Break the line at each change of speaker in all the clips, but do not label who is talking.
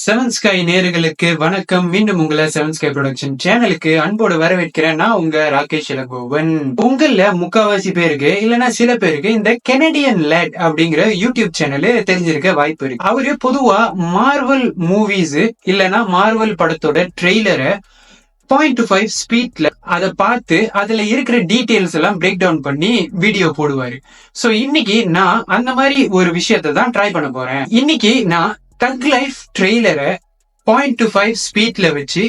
Seven sky நேயர்களுக்கு வணக்கம். மீண்டும் உங்களை செவன் ஸ்கை ப்ரொடக்ஷன் சேனலுக்கு அன்போடு வரவேற்கிறேன். நான் உங்க ராகேஷ் இளங்கோவன். உங்கள முக்காவாசி பேருக்கு இல்லைன்னா சில பேருக்கு இந்த கெனடியன் லேட் அப்படிங்கிற யூடியூப் சேனல் தெரிஞ்சிருக்க வாய்ப்பு இருக்கு. அவரு பொதுவா மார்வல் மூவிஸ் இல்லைன்னா மார்வல் படத்தோட ட்ரெய்லரை 0.25 ஸ்பீட்ல அதை பார்த்து அதுல இருக்கிற டீடைல்ஸ் எல்லாம் பிரேக் டவுன் பண்ணி வீடியோ போடுவாரு. சோ இன்னைக்கு நான் அந்த மாதிரி ஒரு விஷயத்தை தான் ட்ரை பண்ண போறேன். இன்னைக்கு நான் தக் லைஃப் ட்ரெய்லரை 0.25 ஸ்பீட்ல வச்சு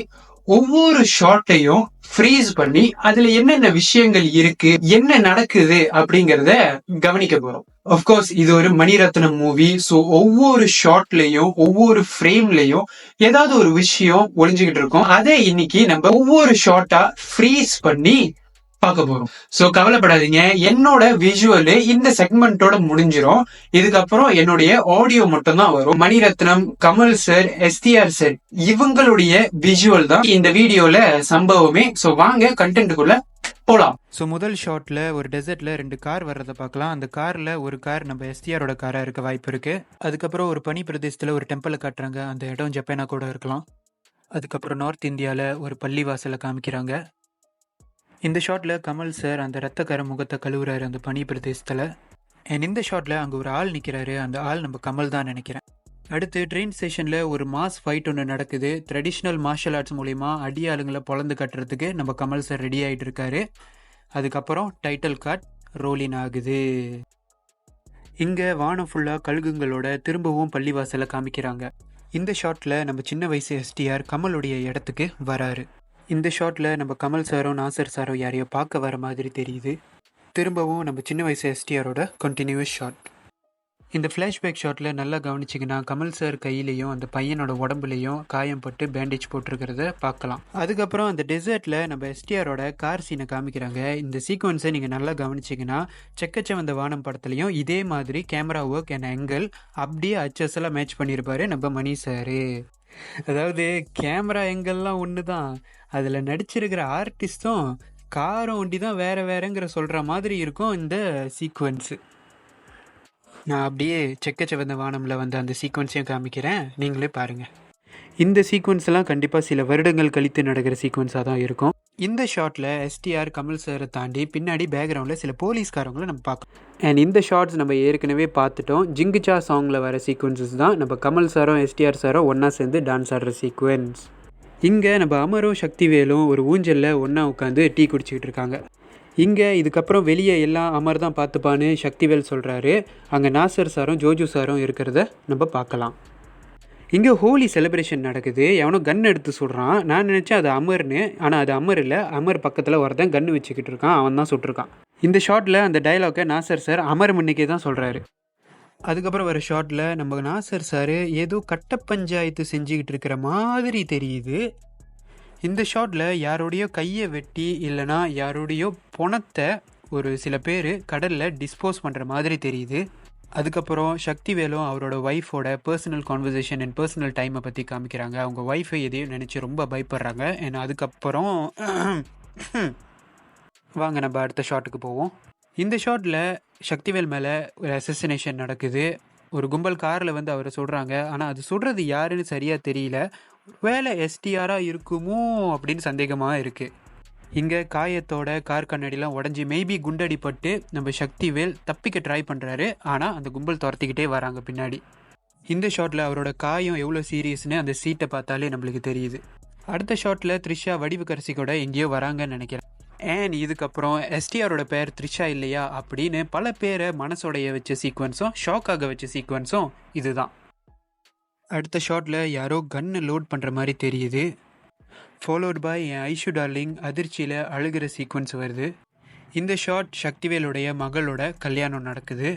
ஒவ்வொரு ஷாட்டையும் ஃப்ரீஸ் பண்ணி அதுல என்னென்ன விஷயங்கள் இருக்கு, என்ன நடக்குது அப்படிங்கறத கவனிக்க போறோம். ஆஃப்கோர்ஸ் இது ஒரு மணிரத்னம் மூவி. சோ ஒவ்வொரு ஷாட்லயும் ஒவ்வொரு ஃப்ரேம்லயும் ஏதாவது ஒரு விஷயம் ஒளிஞ்சுக்கிட்டு இருக்கும். அதை இன்னைக்கு நம்ம ஒவ்வொரு ஷாட்டா ஃப்ரீஸ் பண்ணி பார்க்க போறோம். சோ கவலைப்படாதீங்க, என்னோட விஷுவல் இந்த செக்மெண்டோட முடிஞ்சிரும். இதுக்கப்புறம் என்னுடைய ஆடியோ மட்டும் தான் வரும். Mani Ratnam, Kamal sir, STR sir இவங்களுடைய விஷுவல் தான் இந்த வீடியோல சம்பவமே. சோ வாங்க கண்டென்ட்டுக்குள்ள போலாம்.
ஸோ முதல் ஷாட்டில் ஒரு டெசர்ட்டில் 2 கார் வர்றதை பார்க்கலாம். அந்த காரில் ஒரு கார் நம்ம எஸ்டிஆரோட காராக இருக்க வாய்ப்பு இருக்குது. அதுக்கப்புறம் ஒரு பனி பிரதேசத்தில் ஒரு டெம்பிளை காட்டுறாங்க. அந்த இடம் ஜப்பானா கூட இருக்கலாம். அதுக்கப்புறம் நார்த் இந்தியாவில் ஒரு பள்ளிவாசலை காமிக்கிறாங்க. இந்த ஷாட்டில் கமல் சார் அந்த ரத்தக்கரை முகத்தை கழுவுறாரு அந்த பனி பிரதேசத்தில். அண்ட் இந்த ஷாட்டில் அங்கே ஒரு ஆள் நிற்கிறாரு. அந்த ஆள் நம்ம கமல் தான் நினைக்கிறேன். அடுத்து ட்ரெயின் ஸ்டேஷனில் ஒரு மாஸ் ஃபைட் ஒன்று நடக்குது. ட்ரெடிஷ்னல் மார்ஷல் ஆர்ட்ஸ் மூலிமா அடியாளுங்களை பொழந்து கட்டுறதுக்கு நம்ம கமல் சார் ரெடி ஆகிட்டு இருக்காரு. அதுக்கப்புறம் டைட்டில் கார்ட் ரோலின் ஆகுது. இங்கே வானம் ஃபுல்லாக கழுகுங்களோட திரும்பவும் பள்ளிவாசலை காமிக்கிறாங்க. இந்த ஷாட்டில் நம்ம சின்ன வயசு எஸ்டிஆர் கமலுடைய இடத்துக்கு வராரு. இந்த ஷாட்டில் நம்ம கமல் சாரும் நாசர் சாரும் யாரையோ பார்க்க வர மாதிரி தெரியுது. திரும்பவும் நம்ம சின்ன வயசு எஸ்டிஆரோட கண்டினியூஸ் ஷாட். இந்த ஃப்ளாஷ்பேக் ஷாட்டில் நல்லா கவனிச்சிங்கன்னா கமல் சார் கையிலையும் அந்த பையனோட உடம்புலையும் காயம் பட்டு பேண்டேஜ் போட்டிருக்கிறத பார்க்கலாம். அதுக்கப்புறம் அந்த டெசர்ட்டில் நம்ம எஸ்டிஆரோட கார் சீனை காமிக்கிறாங்க. இந்த சீக்வன்ஸை நீங்கள் நல்லா கவனிச்சிங்கன்னா செக்கச்சவந்த வானம் படத்துலையும் இதே மாதிரி கேமரா ஒர்க் அண்ட் ஆங்கிள் அப்படியே அச்சஸெல்லாம் மேட்ச் பண்ணியிருப்பாரு நம்ம மணி சார். அதாவது கேமரா எங்கெல்லாம் ஒன்று தான், அதில் நடிச்சிருக்கிற ஆர்டிஸ்டும் காரம் ஒண்டி தான் வேற வேறங்கிற சொல்கிற மாதிரி இருக்கும் இந்த சீக்வன்ஸு. நான் அப்படியே செக்கச்சவந்த வானமில் வந்து அந்த சீக்வன்ஸையும் காமிக்கிறேன், நீங்களே பாருங்கள். இந்த சீக்வன்ஸ் எல்லாம் கண்டிப்பாக சில வருடங்கள் கழித்து நடக்கிற சீக்வன்ஸாக தான் இருக்கும். இந்த ஷாட்டில் எஸ்டிஆர் கமல் சாரை தாண்டி பின்னாடி பேக்ரவுண்டில் சில போலீஸ்காரங்களை நம்ம பார்க்கணும். அண்ட் இந்த ஷார்ட்ஸ் நம்ம ஏற்கனவே பார்த்துட்டோம். ஜிங்குச்சா சாங்கில் வர சீக்வன்ஸஸ் தான் நம்ம கமல் சாரும் எஸ்டிஆர் சாரும் ஒன்றா சேர்ந்து டான்ஸ் ஆடுற சீக்வன்ஸ். இங்கே நம்ம அமரும் சக்திவேலும் ஒரு ஊஞ்சலில் ஒன்றா உட்காந்து டீ குடிச்சிக்கிட்டு இருக்காங்க. இங்கே இதுக்கப்புறம் வெளியே எல்லாம் அமர் தான் பார்த்துப்பான்னு சக்திவேல் சொல்கிறாரு. அங்கே நாசர் சாரும் ஜோஜு சாரும் இருக்கிறத நம்ம பார்க்கலாம். இங்கே ஹோலி செலிப்ரேஷன் நடக்குது. எவனோ கன் எடுத்து சுடுறான். நான் நினச்சேன் அது அமர்னு, ஆனால் அது அமர் இல்லை. அமர் பக்கத்தில் ஒருத்தன் கன்று வச்சுக்கிட்டு இருக்கான், அவன் தான் சுட்டிருக்கான். இந்த ஷாட்டில் அந்த டைலாக்கை நாசர் சார் அமர் முன்னிக்கே தான் சொல்கிறாரு. அதுக்கப்புறம் வர ஷாட்டில் நம்ம நாசர் சார் ஏதோ கட்ட பஞ்சாயத்து செஞ்சுக்கிட்டு இருக்கிற மாதிரி தெரியுது. இந்த ஷாட்டில் யாரோடையோ கையை வெட்டி இல்லைனா யாரோடையோ பணத்தை ஒரு சில பேர் கடலில் டிஸ்போஸ் பண்ணுற மாதிரி தெரியுது. அதுக்கப்புறம் சக்திவேலும் அவரோட ஒய்ஃபோட பர்சனல் கான்வர்சேஷன் அண்ட் பர்சனல் டைமை பற்றி காமிக்கிறாங்க. அவங்க ஒய்ஃபை எதையும் நினச்சி ரொம்ப பயப்படுறாங்க. ஏன்னா அதுக்கப்புறம் வாங்க நம்ம அடுத்த ஷாட்டுக்கு போவோம். இந்த ஷாட்டில் சக்திவேல் மேலே ஒரு அசசினேஷன் நடக்குது. ஒரு கும்பல் காரில் வந்து அவரை சுடுறாங்க. ஆனால் அது சுடுறது யாருன்னு சரியாக தெரியல. வேலை எஸ்டிஆராக இருக்குமோ அப்படின்னு சந்தேகமாக இருக்குது. இங்கே காயத்தோட கார் கண்ணாடிலாம் உடஞ்சி மேபி குண்டடிப்பட்டு நம்ம சக்திவேல் தப்பிக்க ட்ரை பண்ணுறாரு. ஆனால் அந்த கும்பல் துரத்திக்கிட்டே வராங்க பின்னாடி. இந்த ஷாட்டில் அவரோட காயம் எவ்வளோ சீரியஸ்னு அந்த சீட்டை பார்த்தாலே நம்மளுக்கு தெரியுது. அடுத்த ஷாட்டில் த்ரிஷா வடிவுக்கரசி கூட எங்கேயோ வராங்கன்னு நினைக்கிறேன். அண்ட் இதுக்கப்புறம் எஸ்டிஆரோட பேர் த்ரிஷா இல்லையா அப்படின்னு பல பேரை மனசோடைய வச்ச சீக்வன்ஸும் ஷாக்காக வச்ச சீக்வன்ஸும் இதுதான். அடுத்த ஷாட்டில் யாரோ கன்னு லோட் பண்ணுற மாதிரி தெரியுது. ஃபாலோட் பை என் ஐஷு டார்லிங் அதிர்ச்சியில் அழுகிற சீக்வன்ஸ் வருது. இந்த ஷாட் சக்திவேலுடைய மகளோட கல்யாணம் நடக்குது.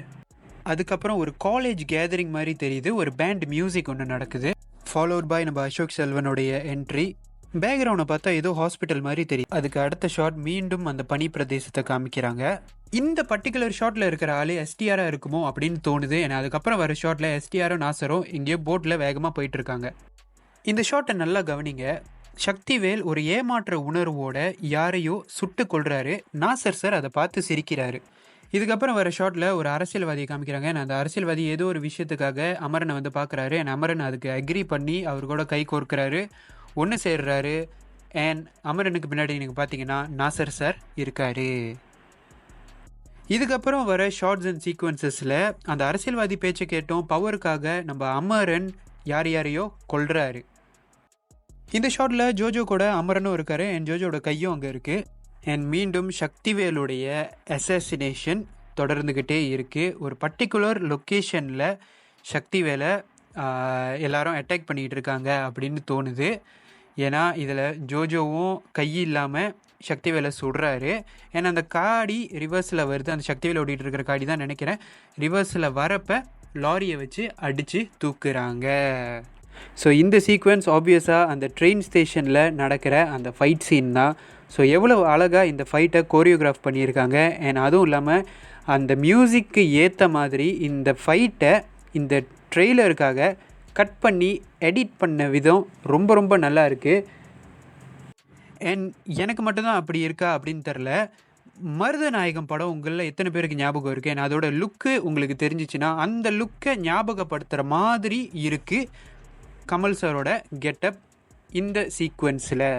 அதுக்கப்புறம் ஒரு காலேஜ் கேதரிங் மாதிரி தெரியுது. ஒரு பேண்ட் மியூசிக் ஒன்று நடக்குது. ஃபாலோட் பை நம்ம அசோக் செல்வனுடைய என்ட்ரி. பேக்ரவுண்டை பார்த்தா ஏதோ ஹாஸ்பிட்டல் மாதிரி தெரியும். அதுக்கு அடுத்த ஷாட் மீண்டும் அந்த பனி பிரதேசத்தை காமிக்கிறாங்க. இந்த பர்டிகுலர் ஷாட்டில் இருக்கிற ஆள் எஸ்டிஆராக இருக்குமோ அப்படின்னு தோணுது. ஏன்னா அதுக்கப்புறம் வர ஷாட்டில் எஸ்டிஆரும் நாசரும் எங்கேயோ போட்டில் வேகமாக போயிட்டுருக்காங்க. இந்த ஷாட்டை நல்லா கவனிங்க. சக்திவேல் ஒரு ஏமாற்ற உணர்வோட யாரையோ சுட்டு கொள்றாரு. நாசர் சார் அதை பார்த்து சிரிக்கிறாரு. இதுக்கப்புறம் வர ஷாட்டில் ஒரு அரசியல்வாதியை காமிக்கிறாங்க. அந்த அரசியல்வாதி ஏதோ ஒரு விஷயத்துக்காக அமரனை வந்து பார்க்குறாரு. அமரன் அதுக்கு அக்ரி பண்ணி அவர் கூட கை கோர்க்கிறாரு, ஒன்று சேர்றாரு. அண்ட் அமரனுக்கு பின்னாடி நீங்கள் பார்த்தீங்கன்னா நாசர் சார் இருக்காரு. இதுக்கப்புறம் வர ஷார்ட்ஸ் அண்ட் சீக்வன்சஸில் அந்த அரசியல்வாதி பேச்சை கேட்டோம் பவருக்காக நம்ம அமரன் யார் யாரையோ கொல்றாரு. இந்த ஷாட்டில் ஜோஜோ கூட அமரனும் இருக்காரு. அண்ட் ஜோஜோட கையும் அங்கே இருக்குது. அண்ட் மீண்டும் சக்திவேலுடைய அசாசினேஷன் தொடர்ந்துக்கிட்டே இருக்குது. ஒரு பர்டிகுலர் லொக்கேஷனில் சக்திவேலை எல்லாரும் அட்டாக் பண்ணிகிட்டு இருக்காங்க அப்படின்னு தோணுது. ஏன்னா இதில் ஜோஜோவும் கை இல்லாமல் சக்திவேலை சுடுறாரு. ஏன்னா அந்த காடி ரிவர்ஸில் வருது. அந்த சக்திவேலை ஓடிட்டு இருக்கிற காடி தான் நினைக்கிறேன். ரிவர்ஸில் வரப்போ லாரியை வச்சு அடித்து தூக்குறாங்க. ஸோ இந்த சீக்வன்ஸ் ஆப்வியஸாக அந்த ட்ரெயின் ஸ்டேஷனில் நடக்கிற அந்த ஃபைட் சீன் தான். ஸோ எவ்வளோ அழகாக இந்த ஃபைட்டை கோரியோகிராஃப் பண்ணியிருக்காங்க. அண்ட் அதுவும் இல்லாமல் அந்த மியூசிக்கு ஏற்ற மாதிரி இந்த ஃபைட்டை இந்த ட்ரெய்லருக்காக கட் பண்ணி எடிட் பண்ண விதம் ரொம்ப ரொம்ப நல்லா இருக்குது. அண்ட் எனக்கு மட்டும்தான் அப்படி இருக்கா அப்படின்னு தெரில. மருதநாயகம் படம் உங்களில் எத்தனை பேருக்கு ஞாபகம் இருக்குது? அண்ட் அதோட லுக்கு உங்களுக்கு தெரிஞ்சிச்சுன்னா அந்த லுக்கை ஞாபகப்படுத்துகிற மாதிரி இருக்குது கமல் சாரோட கெட்டப் இந்த சீக்வன்ஸில்.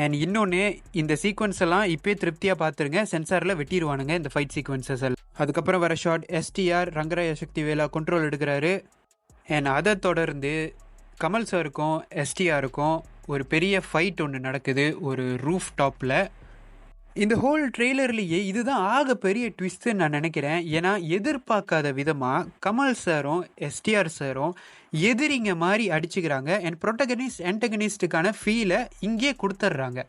அண்ட் இன்னொன்று, இந்த சீக்வன்ஸ் எல்லாம் இப்போ திருப்தியாக பார்த்துருங்க, சென்சாரில் வெட்டிடுவானுங்க இந்த ஃபைட் சீக்வன்சஸ் எல்லாம். அதுக்கப்புறம் வர ஷாட் எஸ்டிஆர் ரங்கராய சக்திவேலா கண்ட்ரோல் எடுக்கிறாரு. அண்ட் அதை தொடர்ந்து கமல் சாருக்கும் எஸ்டிஆருக்கும் ஒரு பெரிய ஃபைட் ஒன்று நடக்குது ஒரு ரூஃப் டாப்பில். இந்த ஹோல் ட்ரெய்லர்லேயே இதுதான் ஆக பெரிய ட்விஸ்ட்டுன்னு நான் நினைக்கிறேன். ஏன்னா எதிர்பார்க்காத விதமாக கமல் சாரும் எஸ்டிஆர் சாரும் எதிரிங்க மாதிரி அடிச்சுக்கிறாங்க. அண்ட் ப்ரொட்டகனிஸ்ட் ஆன்டகனிஸ்ட்டுக்கான ஃபீலை இங்கேயே கொடுத்துட்றாங்க.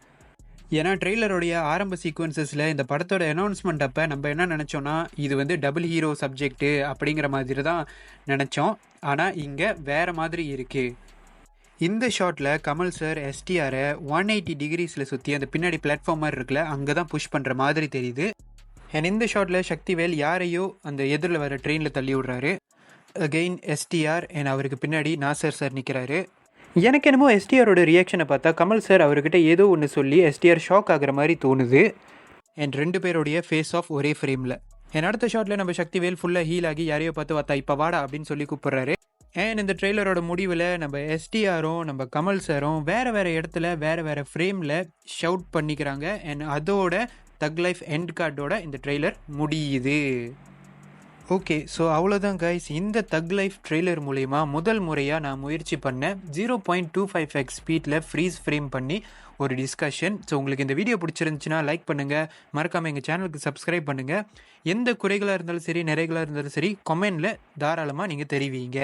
ஏன்னா ட்ரெய்லருடைய ஆரம்ப சீக்வன்சஸில் இந்த படத்தோட அனௌன்ஸ்மெண்ட் அப்போ நம்ம என்ன நினச்சோன்னா இது வந்து டபுள் ஹீரோ சப்ஜெக்ட்டு அப்படிங்கிற மாதிரி தான் நினச்சோம். ஆனால் இங்கே வேறு மாதிரி இருக்குது. இந்த ஷாட்டில் கமல் சார் எஸ்டிஆரை 180 டிகிரிஸில் சுற்றி அந்த பின்னாடி பிளாட்ஃபார்ம் மாதிரி இருக்குல்ல, அங்கே தான் புஷ் பண்ணுற மாதிரி தெரியுது. அண்ட் இந்த ஷாட்டில் சக்திவேல் யாரையோ அந்த எதிரில் வர ட்ரெயினில் தள்ளி விடுறாரு. அகெயின் எஸ்டிஆர் அண்ட் அவருக்கு பின்னாடி நாசர் சார் நிற்கிறாரு. எனக்கு என்னமோ எஸ்டிஆரோட ரியாக்ஷனை பார்த்தா கமல் சார் அவர்கிட்ட ஏதோ ஒன்று சொல்லி எஸ்டிஆர் ஷாக் ஆகிற மாதிரி தோணுது. அண்ட் ரெண்டு பேருடைய ஃபேஸ் ஆஃப் ஒரே ஃப்ரேமில். என் அடுத்த ஷாட்டில் நம்ம சக்திவேல் ஃபுல்லாக ஹீல் ஆகி யாரையோ பார்த்து பார்த்தா இப்போ வாடா அப்படின்னு சொல்லி கூப்பிட்றாரு. அண்ட் இந்த ட்ரெய்லரோட முடிவில் நம்ம எஸ்டிஆரும் நம்ம கமல் சாரும் வேறு இடத்துல வேறு ஃப்ரேமில் ஷவுட் பண்ணிக்கிறாங்க. அண்ட் அதோட தக் லைஃப் எண்ட் கார்டோட இந்த ட்ரெய்லர் முடியுது. ஓகே, ஸோ அவ்வளோதான் கைஸ். இந்த தக் லைஃப் ட்ரெய்லர் மூலயமா முதல் முறையாக நான் முயற்சி பண்ணேன் 0.25x ஸ்பீடில் ஃப்ரீஸ் ஃப்ரேம் பண்ணி ஒரு டிஸ்கஷன். ஸோ உங்களுக்கு இந்த வீடியோ பிடிச்சிருந்துச்சுன்னா லைக் பண்ணுங்கள், மறக்காமல் எங்கள் சேனலுக்கு சப்ஸ்கிரைப் பண்ணுங்கள். எந்த குறைகளாக இருந்தாலும் சரி, நிறைகளாக இருந்தாலும் சரி, கமெண்டில் தாராளமாக நீங்கள் தெரிவிங்க.